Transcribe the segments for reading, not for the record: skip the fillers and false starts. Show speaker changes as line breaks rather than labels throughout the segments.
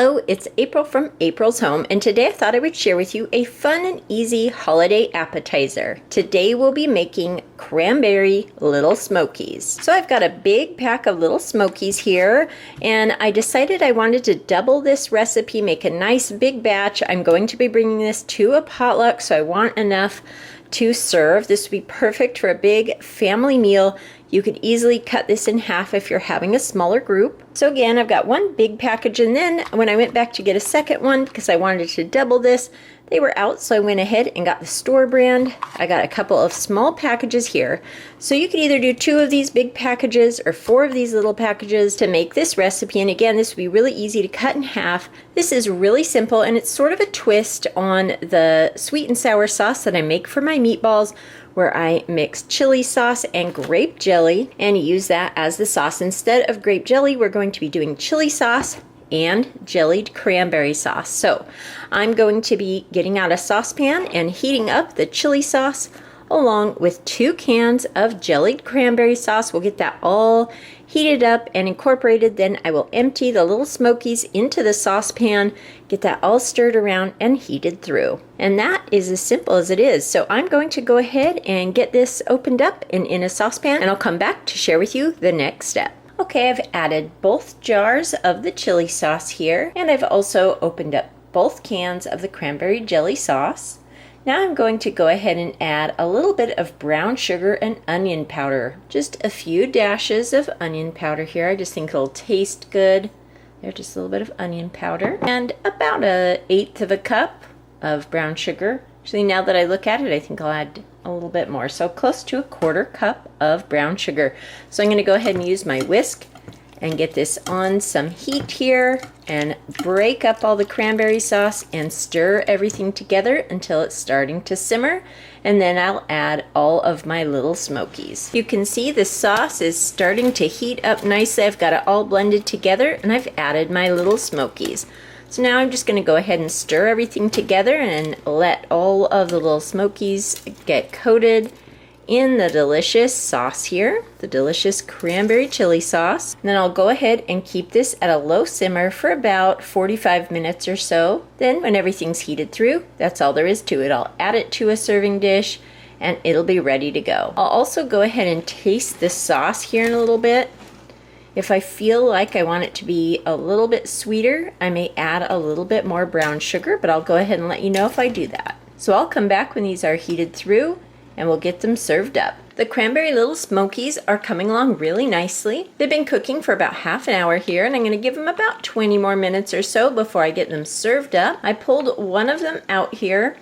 Hello, it's April from April's Home, and today I thought I would share with you a fun and easy holiday appetizer. Today we'll be making cranberry Lit'l Smokies. So I've got a big pack of Lit'l Smokies here, and I decided I wanted to double this recipe, make a nice big batch. I'm going to be bringing this to a potluck, so I want enough to serve. This would be perfect for a big family meal. You could easily cut this in half if you're having a smaller group. So again, I've got one big package, and then when I went back to get a second one, because I wanted to double this, they were out, so I went ahead and got the store brand. I got a couple of small packages here. So you could either do 2 of these big packages or 4 of these little packages to make this recipe. And again, this would be really easy to cut in half. This is really simple, and it's sort of a twist on the sweet and sour sauce that I make for my meatballs, where I mix chili sauce and grape jelly and use that as the sauce. Instead of grape jelly, we're going to be doing chili sauce and jellied cranberry sauce. So I'm going to be getting out a saucepan and heating up the chili sauce along with 2 cans of jellied cranberry sauce. We'll get that all heated up and incorporated. Then I will empty the Lit'l Smokies into the saucepan, get that all stirred around and heated through. And that is as simple as it is. So I'm going to go ahead and get this opened up and in a saucepan, and I'll come back to share with you the next step. Okay, I've added both jars of the chili sauce here, and I've also opened up both cans of the cranberry jelly sauce. Now I'm going to go ahead and add a little bit of brown sugar and onion powder. Just a few dashes of onion powder here. I just think it'll taste good. There's just a little bit of onion powder. And about 1/8 of a cup of brown sugar. Actually, now that I look at it, I think I'll add a little bit more. So close to 1/4 cup of brown sugar. So I'm going to go ahead and use my whisk and get this on some heat here and break up all the cranberry sauce and stir everything together until it's starting to simmer. And then I'll add all of my Lit'l Smokies. You can see the sauce is starting to heat up nicely. I've got it all blended together, and I've added my Lit'l Smokies. So now I'm just going to go ahead and stir everything together and let all of the Lit'l Smokies get coated in the delicious sauce here, the delicious cranberry chili sauce. And then I'll go ahead and keep this at a low simmer for about 45 minutes or so. Then when everything's heated through, that's all there is to it. I'll add it to a serving dish and it'll be ready to go. I'll also go ahead and taste the sauce here in a little bit. If I feel like I want it to be a little bit sweeter, I may add a little bit more brown sugar, but I'll go ahead and let you know if I do that. So I'll come back when these are heated through and we'll get them served up. The cranberry Lit'l Smokies are coming along really nicely. They've been cooking for about half an hour here, and I'm going to give them about 20 more minutes or so before I get them served up. I pulled one of them out here,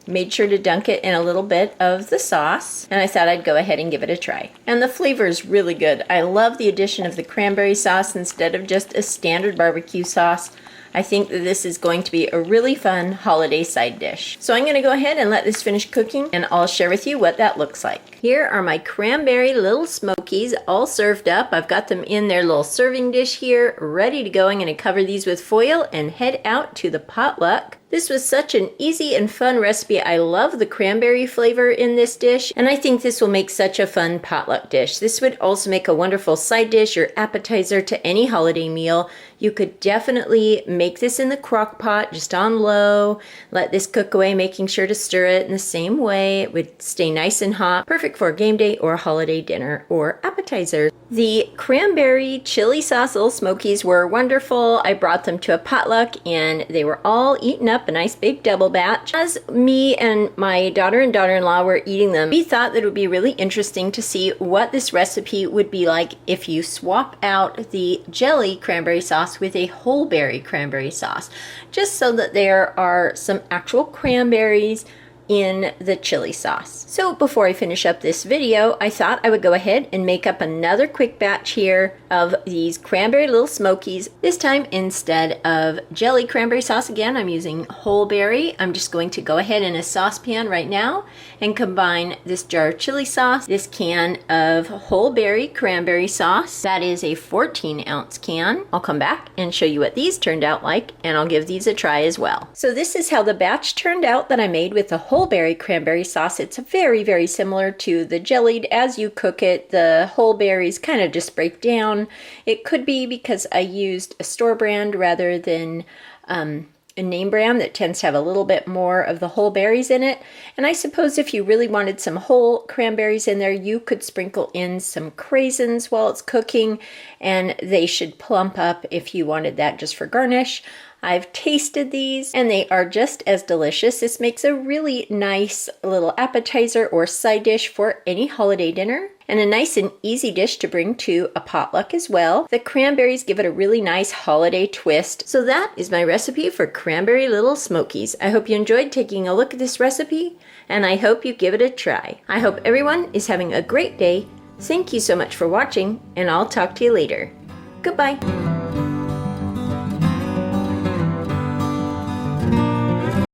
made sure to dunk it in a little bit of the sauce, and I thought I'd go ahead and give it a try. And the flavor is really good. I love the addition of the cranberry sauce instead of just a standard barbecue sauce. I think that this is going to be a really fun holiday side dish. So I'm going to go ahead and let this finish cooking, and I'll share with you what that looks like. Here are my cranberry Lit'l Smokies all served up. I've got them in their little serving dish here, ready to go. I'm going to cover these with foil and head out to the potluck. This was such an easy and fun recipe. I love the cranberry flavor in this dish, and I think this will make such a fun potluck dish. This would also make a wonderful side dish or appetizer to any holiday meal. You could definitely make this in the crock pot, just on low. Let this cook away, making sure to stir it in the same way. It would stay nice and hot, perfect for a game day or a holiday dinner or appetizer. The cranberry chili sauce Lit'l Smokies were wonderful. I brought them to a potluck and they were all eaten up, a nice big double batch. As me and my daughter and daughter-in-law were eating them, we thought that it would be really interesting to see what this recipe would be like if you swap out the jelly cranberry sauce with a whole berry cranberry sauce, just so that there are some actual cranberries in the chili sauce. So before I finish up this video, I thought I would go ahead and make up another quick batch here of these cranberry Lit'l Smokies. This time, instead of jelly cranberry sauce, again, I'm using whole berry. I'm just going to go ahead in a saucepan right now and combine this jar of chili sauce, this can of whole berry cranberry sauce. That is a 14-ounce can. I'll come back and show you what these turned out like, and I'll give these a try as well. So this is how the batch turned out that I made with the whole whole berry cranberry sauce. It's very, very similar to the jellied. As you cook it, the whole berries kind of just break down. It could be because I used a store brand rather than a name brand that tends to have a little bit more of the whole berries in it. And I suppose if you really wanted some whole cranberries in there, you could sprinkle in some craisins while it's cooking, and they should plump up if you wanted that just for garnish. I've tasted these and they are just as delicious. This makes a really nice little appetizer or side dish for any holiday dinner, and a nice and easy dish to bring to a potluck as well. The cranberries give it a really nice holiday twist. So that is my recipe for cranberry Lit'l Smokies. I hope you enjoyed taking a look at this recipe, and I hope you give it a try. I hope everyone is having a great day. Thank you so much for watching, and I'll talk to you later. Goodbye.